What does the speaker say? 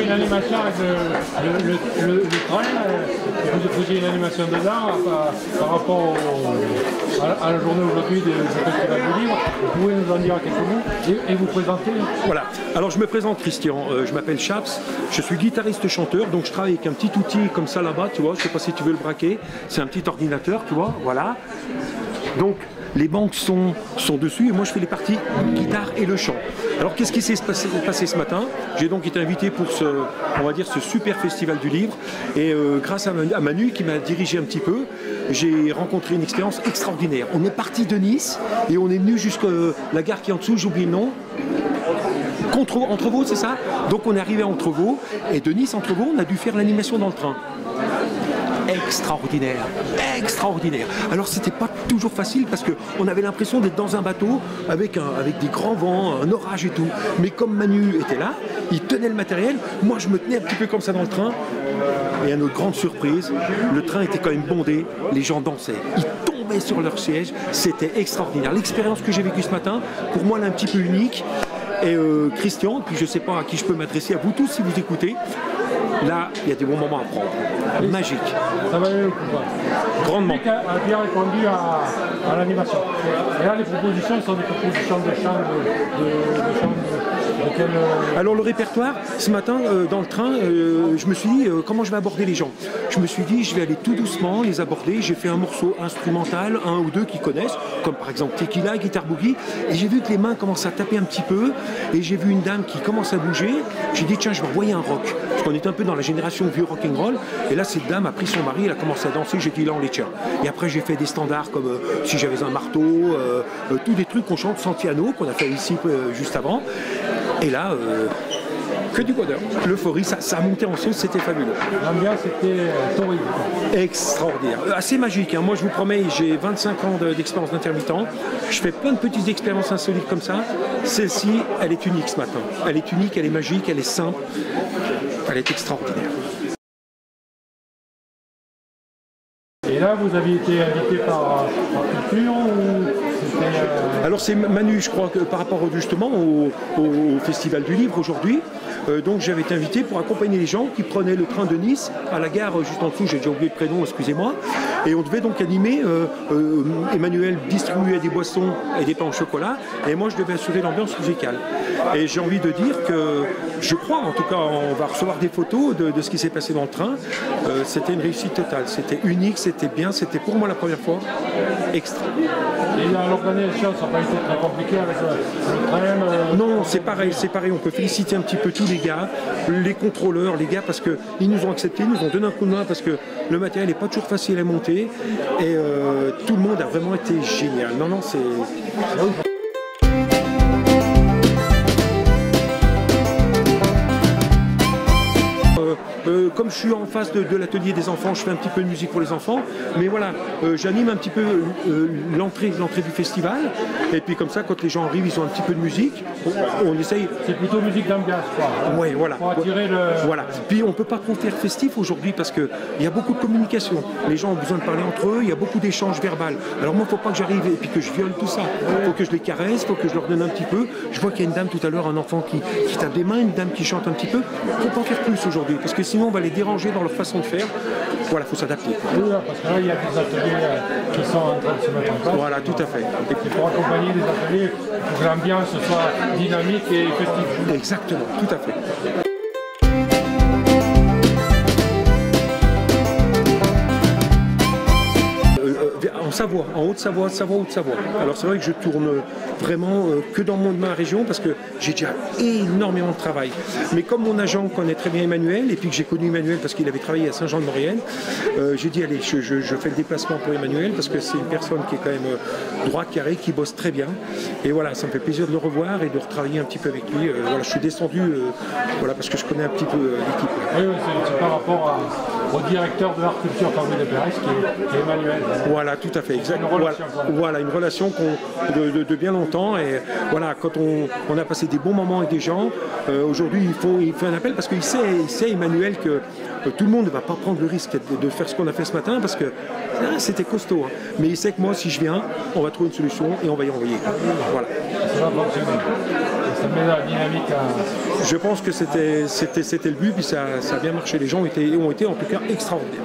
une animation avec le train, vous faisiez une animation dedans par rapport à la journée aujourd'hui du Festival du Livre. Vous pouvez nous en dire quelques mots et vous présenter? Voilà, alors je me présente Christian, je m'appelle Chaps, je suis guitariste-chanteur, donc je travaille avec un petit outil comme ça là-bas, tu vois, je sais pas si tu veux le braquer, c'est un petit ordinateur, tu vois, voilà. Donc les banques sont dessus et moi je fais les parties guitare et le chant. Alors qu'est-ce qui s'est passé ce matin? J'ai donc été invité pour on va dire ce super festival du livre et grâce à Manu qui m'a dirigé un petit peu, j'ai rencontré une expérience extraordinaire. On est parti de Nice et on est venu jusqu'à la gare qui est en dessous, j'ai oublié le nom. Entrevaux, c'est ça? Donc on est arrivé à Entrevaux et de Nice à Entrevaux, on a dû faire l'animation dans le train. Extraordinaire, extraordinaire. Alors c'était pas toujours facile parce qu'on avait l'impression d'être dans un bateau avec des grands vents, un orage et tout. Mais comme Manu était là, il tenait le matériel, moi je me tenais un petit peu comme ça dans le train. Et à notre grande surprise, le train était quand même bondé, les gens dansaient. Ils tombaient sur leur siège, c'était extraordinaire. L'expérience que j'ai vécue ce matin, pour moi elle est un petit peu unique. Et Christian, puis je ne sais pas à qui je peux m'adresser, à vous tous si vous écoutez, là, il y a des bons moments à prendre. Magique. Ça va aller le coup, quoi. Grandement. Le public a bien répondu à l'animation. Et là, les propositions sont des propositions de chant Alors le répertoire, ce matin dans le train, je me suis dit comment je vais aborder les gens. Je me suis dit je vais aller tout doucement les aborder. J'ai fait un morceau instrumental, un ou deux qui connaissent, comme par exemple Tequila, Guitar Boogie. Et j'ai vu que les mains commencent à taper un petit peu. Et j'ai vu une dame qui commence à bouger. J'ai dit tiens je vais envoyer un rock. Parce qu'on est un peu dans la génération vieux rock'n'roll. Et là cette dame a pris son mari, elle a commencé à danser. J'ai dit là on les tient. Et après j'ai fait des standards comme Si j'avais un marteau, tous des trucs qu'on chante sans piano, qu'on a fait ici juste avant. Et là, que du bonheur. L'euphorie, ça a monté en sauce, c'était fabuleux. L'ambiance était torride. Extraordinaire. Assez magique. Hein. Moi, je vous promets, j'ai 25 ans d'expérience d'intermittent. Je fais plein de petites expériences insolites comme ça. Celle-ci, elle est unique ce matin. Elle est unique, elle est magique, elle est simple. Elle est extraordinaire. Et là, vous aviez été invité par Culture ou Alors c'est Manu, je crois, que par rapport justement au Festival du Livre aujourd'hui. Donc j'avais été invité pour accompagner les gens qui prenaient le train de Nice à la gare juste en dessous, j'ai déjà oublié le prénom, excusez-moi. Et on devait donc animer, Emmanuel distribuait des boissons et des pains au chocolat, et moi je devais assurer l'ambiance musicale. Et j'ai envie de dire que, je crois en tout cas, on va recevoir des photos de ce qui s'est passé dans le train. C'était une réussite totale, c'était unique, c'était bien, c'était pour moi la première fois extra. Et l'organisation, ça n'a pas été très compliqué avec le train Non, c'est pareil, on peut féliciter un petit peu tous les gars, les contrôleurs, les gars, parce qu'ils nous ont acceptés, ils nous ont donné un coup de main, parce que le matériel n'est pas toujours facile à monter, et tout le monde a vraiment été génial. Non, c'est... Comme je suis en face de l'atelier des enfants, je fais un petit peu de musique pour les enfants, mais voilà, j'anime un petit peu l'entrée du festival, et puis comme ça, quand les gens arrivent, ils ont un petit peu de musique, on essaye... C'est plutôt musique d'ambiance, quoi. Oui, voilà. Pour attirer le... Voilà. Puis on ne peut pas trop faire festif aujourd'hui parce qu'il y a beaucoup de communication. Les gens ont besoin de parler entre eux, il y a beaucoup d'échanges verbaux. Alors moi, il ne faut pas que j'arrive et puis que je viole tout ça. Il faut que je les caresse, il faut que je leur donne un petit peu. Je vois qu'il y a une dame tout à l'heure, un enfant qui tape des mains, une dame qui chante un petit peu. Il ne faut pas en faire plus aujourd'hui parce que sinon on va les déranger dans leur façon de faire. Voilà, il faut s'adapter. Oui, parce que là, il y a des ateliers qui sont en train de se mettre en place. Voilà, tout à fait. Et puis pour accompagner les ateliers, pour que l'ambiance soit dynamique et festive. Exactement, tout à fait. En Savoie, en Haute-Savoie, Haute-Savoie. Alors c'est vrai que je tourne vraiment que dans ma région parce que j'ai déjà énormément de travail. Mais comme mon agent connaît très bien Emmanuel et puis que j'ai connu Emmanuel parce qu'il avait travaillé à Saint-Jean-de-Maurienne, j'ai dit allez, je fais le déplacement pour Emmanuel parce que c'est une personne qui est quand même droit, carré, qui bosse très bien. Et voilà, ça me fait plaisir de le revoir et de retravailler un petit peu avec lui. Voilà, je suis descendu voilà, parce que je connais un petit peu l'équipe. Oui, c'est par rapport au directeur de l'art culture Corvée de Pérez qui est Emmanuel. Voilà, tout à fait. fait, exactement. Une relation, Voilà, une relation de bien longtemps. Et voilà, quand on a passé des bons moments avec des gens, aujourd'hui il fait un appel parce qu'il sait Emmanuel que tout le monde ne va pas prendre le risque de faire ce qu'on a fait ce matin parce que c'était costaud. Hein. Mais il sait que moi, si je viens, on va trouver une solution et on va y envoyer. Voilà. Ça va fonctionner. Ça met la dynamique à... Je pense que c'était le but, puis ça a bien marché. Les gens ont été en tout cas extraordinaires.